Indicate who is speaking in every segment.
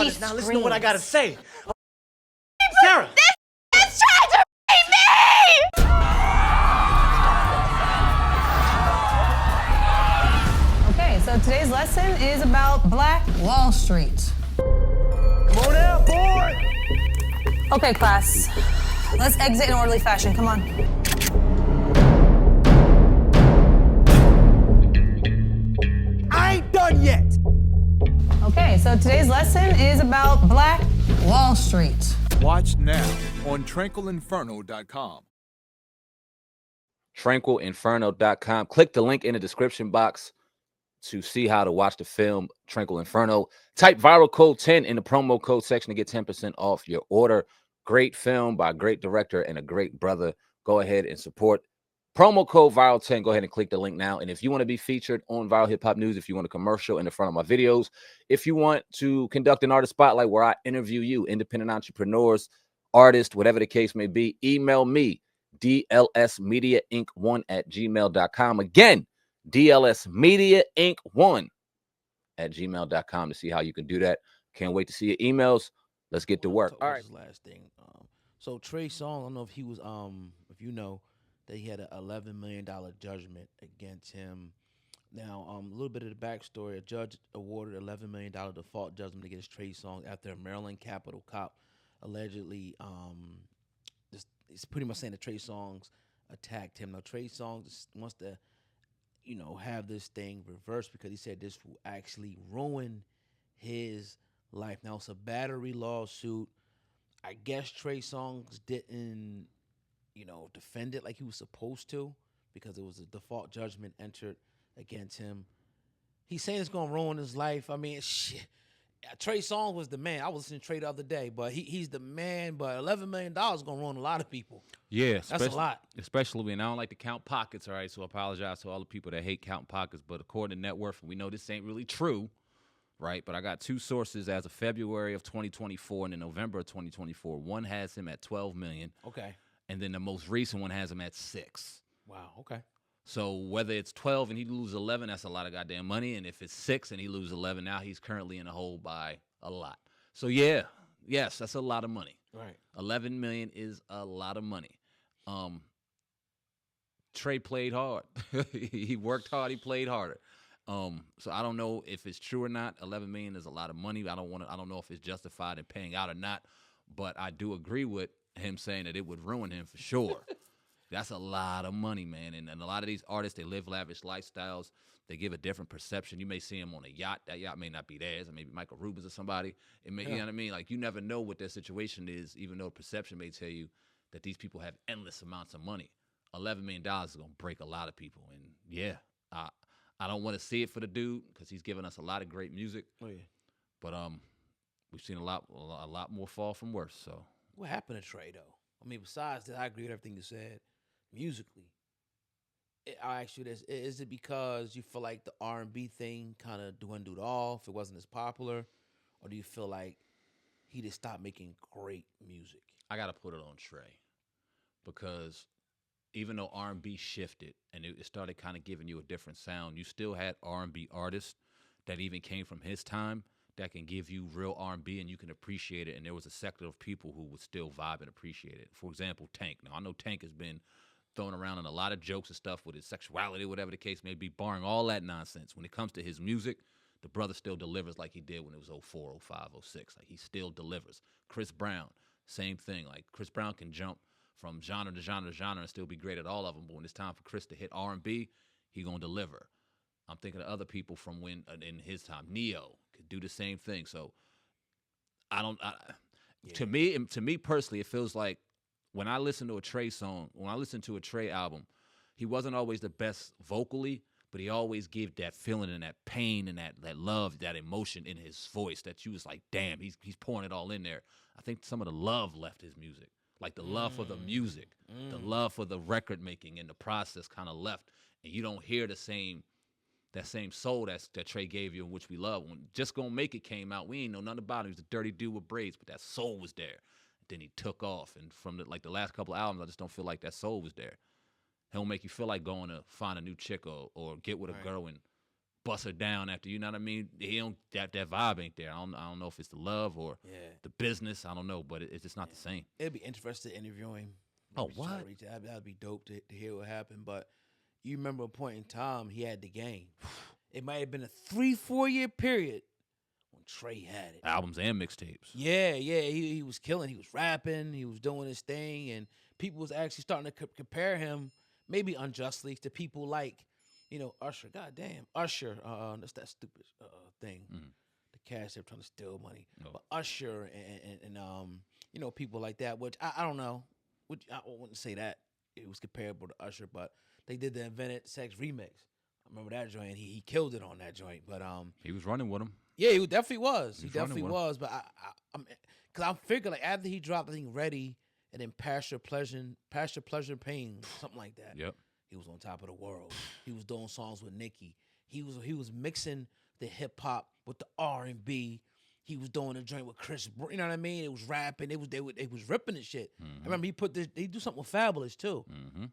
Speaker 1: artist. Now listen to what I gotta say. Sarah.
Speaker 2: It's trying to rape me!
Speaker 3: Okay, so today's lesson is about Black Wall Street.
Speaker 1: Come on out, boy.
Speaker 3: Okay, class. Let's exit in orderly fashion. Come on.
Speaker 1: I ain't done yet.
Speaker 3: Okay, so today's lesson is about Black Wall Street.
Speaker 4: Watch now on tranquilinferno.com.
Speaker 5: tranquilinferno.com. Click the link in the description box to see how to watch the film Tranquil Inferno. Type viral code 10 in the promo code section to get 10% off your order. Great film by a great director and a great brother. Go ahead and support. Promo code viral 10. Go ahead and click the link now. And if you want to be featured on Viral Hip Hop News, if you want a commercial in the front of my videos, if you want to conduct an artist spotlight where I interview you, independent entrepreneurs, artists, whatever the case may be, email me, dlsmediainc1@gmail.com. Again, dlsmediainc1@gmail.com to see how you can do that. Can't wait to see your emails. Let's get to work.
Speaker 6: All right. Last thing. So Trey Songz, I don't know if he was, if you know, that he had an $11 million judgment against him. Now, a little bit of the backstory: a judge awarded $11 million default judgment against Trey Songz after a Maryland Capitol cop allegedly, it's pretty much saying that Trey Songz attacked him. Now, Trey Songz wants to, have this thing reversed because he said this will actually ruin his life. Now, it's a battery lawsuit. I guess Trey Songz didn't, defend it like he was supposed to because it was a default judgment entered against him. He's saying it's going to ruin his life. I mean, shit. Trey Songz was the man. I was listening to Trey the other day, but he's the man. But $11 million is going to ruin a lot of people.
Speaker 5: Yeah,
Speaker 6: that's a lot.
Speaker 5: Especially when I don't like to count pockets, all right? So I apologize to all the people that hate counting pockets. But according to net worth, we know this ain't really true, right? But I got two sources as of February of 2024 and in November of 2024. One has him at $12 million.
Speaker 6: Okay.
Speaker 5: And then the most recent one has him at $6 million.
Speaker 6: Wow, okay.
Speaker 5: So whether it's 12 and he loses 11, that's a lot of goddamn money. And if it's 6 and he loses 11, now he's currently in the hole by a lot. So yes, that's a lot of money.
Speaker 6: Right.
Speaker 5: 11 million is a lot of money. Trey played hard. He worked hard. He played harder. So I don't know if it's true or not. 11 million is a lot of money. I don't know if it's justified in paying out or not. But I do agree with him saying that it would ruin him for sure. That's a lot of money, man. And a lot of these artists, they live lavish lifestyles. They give a different perception. You may see them on a yacht. That yacht may not be theirs. Maybe Michael Rubens or somebody. It may, You know what I mean? Like, you never know what their situation is, even though perception may tell you that these people have endless amounts of money. $11 million is going to break a lot of people. And, yeah, I don't want to see it for the dude because he's given us a lot of great music.
Speaker 6: Oh, yeah.
Speaker 5: But we've seen a lot more fall from worse. So
Speaker 6: what happened to Trey, though? I mean, besides that, I agree with everything you said. Musically, I'll ask you this: is it because you feel like the R&B thing kind of dwindled off? It wasn't as popular, or do you feel like he just stopped making great music?
Speaker 5: I gotta put it on Trey because even though R&B shifted and it started kind of giving you a different sound, you still had R&B artists that even came from his time that can give you real R&B and you can appreciate it. And there was a sector of people who would still vibe and appreciate it. For example, Tank. Now I know Tank has been thrown around in a lot of jokes and stuff with his sexuality, whatever the case may be, barring all that nonsense. When it comes to his music, the brother still delivers like he did when it was 04, 05, 06. Like, he still delivers. Chris Brown, same thing. Like, Chris Brown can jump from genre to genre to genre and still be great at all of them. But when it's time for Chris to hit R&B, he gonna deliver. I'm thinking of other people from when in his time. Neo could do the same thing. So to me personally, it feels like when I listen to a Trey song, when I listen to a Trey album, he wasn't always the best vocally, but he always gave that feeling and that pain and that love, that emotion in his voice that you was like, damn, he's pouring it all in there. I think some of the love left his music. Like the love for the music, the love for the record making and the process kind of left. And you don't hear that same soul that Trey gave you, and which we love. When Just Gonna Make It came out, we ain't know nothing about him. He was a dirty dude with braids, but that soul was there. Then he took off, and from the last couple of albums, I just don't feel like that soul was there. He'll make you feel like going to find a new chick or get with a girl and bust her down after, you know what I mean? He don't that vibe ain't there. I don't know if it's the love or the business. I don't know, but it's just not the same.
Speaker 6: It'd be interesting to interview him.
Speaker 5: Oh,
Speaker 6: Maybe try to
Speaker 5: what?
Speaker 6: reach out. That'd be dope to hear what happened. But you remember a point in time he had the game. It might have been a 3-4 year period when Trey had it.
Speaker 5: Albums and mixtapes.
Speaker 6: Yeah, he was killing. He was rapping. He was doing his thing, and people was actually starting to compare him, maybe unjustly, to people like, Usher. Goddamn, Usher. That's that stupid thing. The cash app trying to steal money.
Speaker 5: Oh.
Speaker 6: But Usher and people like that. Which I don't know. Which I wouldn't say that it was comparable to Usher, but they did the Invented Sex remix. I remember that joint. He killed it on that joint. But
Speaker 5: He was running with him.
Speaker 6: yeah, he definitely was. He
Speaker 5: He's running
Speaker 6: definitely
Speaker 5: with
Speaker 6: was. But because I figured like after he dropped, I think Ready and then Pasture, Pleasure, Pain, something like that.
Speaker 5: Yep.
Speaker 6: He was on top of the world. He was doing songs with Nicki. He was mixing the hip hop with the R&B. He was doing a joint with Chris. You know what I mean? It was rapping. It was ripping and shit. I remember he do something with Fabulous too.
Speaker 5: Mm-hmm.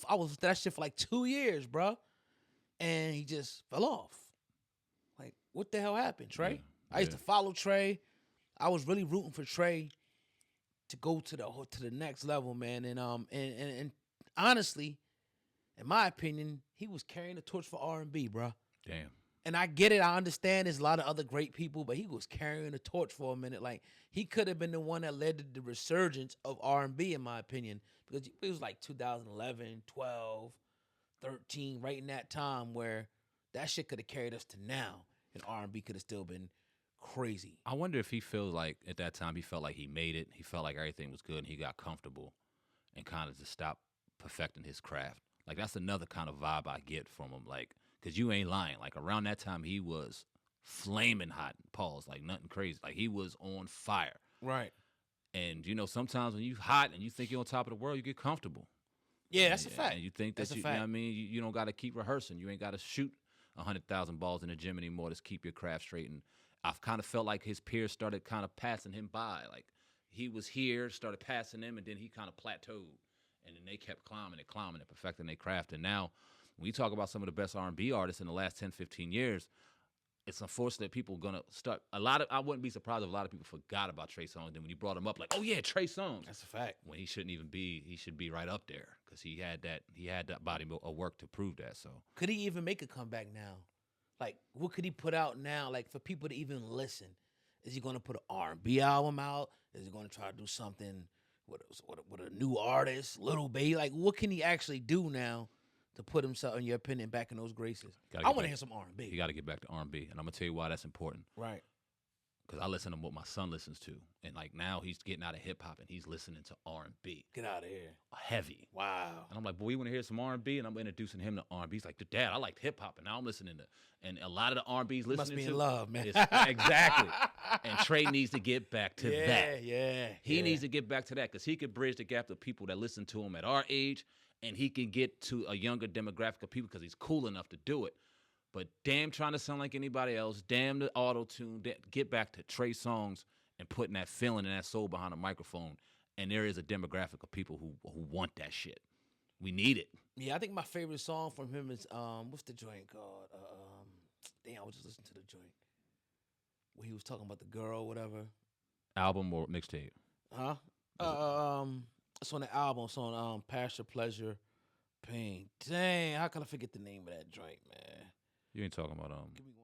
Speaker 6: I was that shit for like 2 years, bro, and he just fell off. Like, what the hell happened, Trey?
Speaker 5: Yeah.
Speaker 6: I used to follow Trey. I was really rooting for Trey to go to the next level, man. And honestly, in my opinion, he was carrying the torch for R&B, bro.
Speaker 5: Damn.
Speaker 6: And I get it. I understand there's a lot of other great people, but he was carrying the torch for a minute. Like, he could have been the one that led to the resurgence of R&B, in my opinion, because it was like 2011, 12, 13, right in that time where that shit could have carried us to now, and R&B could have still been crazy.
Speaker 5: I wonder if he feels like at that time he felt like he made it. He felt like everything was good and he got comfortable and kind of just stopped perfecting his craft. Like, that's another kind of vibe I get from him. Like, because you ain't lying. Like, around that time, he was flaming hot. Pause. Like, nothing crazy. Like, he was on fire.
Speaker 6: Right.
Speaker 5: And, sometimes when you hot and you think you're on top of the world, you get comfortable.
Speaker 6: Yeah, that's a fact.
Speaker 5: And you think that,
Speaker 6: That's a
Speaker 5: you know
Speaker 6: fact.
Speaker 5: what I mean? You don't got to keep rehearsing. You ain't got to shoot 100,000 balls in the gym anymore to keep your craft straight. And I've kind of felt like his peers started kind of passing him by. Like, he was here, started passing them, and then he kind of plateaued. And then they kept climbing and perfecting their craft. And now, when you talk about some of the best R&B artists in the last 10, 15 years, it's unfortunate people are going to start. I wouldn't be surprised if a lot of people forgot about Trey Songz. Then when you brought him up, like, oh yeah, Trey Songz.
Speaker 6: That's a fact.
Speaker 5: When he shouldn't even be, he should be right up there because he had that body of work to prove that. So
Speaker 6: Could he even make a comeback now? Like, what could he put out now? Like, for people to even listen, is he going to put an R&B album out? Is he going to try to do something with a new artist, Little Baby? Like, what can he actually do now to put himself, in your opinion, back in those graces? I want to hear some R&B.
Speaker 5: You got to get back to R&B, and I'm gonna tell you why that's important.
Speaker 6: Right.
Speaker 5: Because I listen to what my son listens to, and like now he's getting out of hip hop and he's listening to R&B,
Speaker 6: Get out of here.
Speaker 5: heavy.
Speaker 6: Wow.
Speaker 5: And I'm like, boy, you want to hear some R&B? And I'm introducing him to R&B. He's like, Dad, I liked hip hop, and now I'm listening to, and a lot of the R&B he's listening
Speaker 6: Must be
Speaker 5: to
Speaker 6: in love, man.
Speaker 5: exactly. And Trey needs to get back to that.
Speaker 6: Yeah.
Speaker 5: He needs to get back to that because he could bridge the gap to people that listen to him at our age, and he can get to a younger demographic of people because he's cool enough to do it. But damn, trying to sound like anybody else, damn the auto-tune, get back to Trey Songz and putting that feeling and that soul behind a microphone. And there is a demographic of people who want that shit. We need it.
Speaker 6: Yeah, I think my favorite song from him is what's the joint called? Damn, I was just listening to the joint where he was talking about the girl, or whatever.
Speaker 5: Album or mixtape?
Speaker 6: Huh? It's on the album. It's on Pasture, Pleasure, Pain. Dang, how can I forget the name of that joint, man?
Speaker 5: You ain't talking about
Speaker 6: Give me one.